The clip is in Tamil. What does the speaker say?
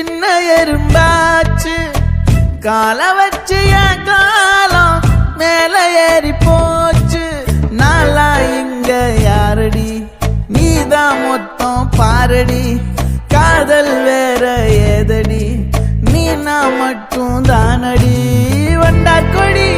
சின்ன எறும்பாச்சு கால வச்சு என் காலம் மேல ஏறி போச்சு. நாளா இங்க யாரடி நீதான் மொத்தம் பாரடி. காதல் வேற ஏதடி நீ நான் மட்டும் தானடி. வண்டா கொடி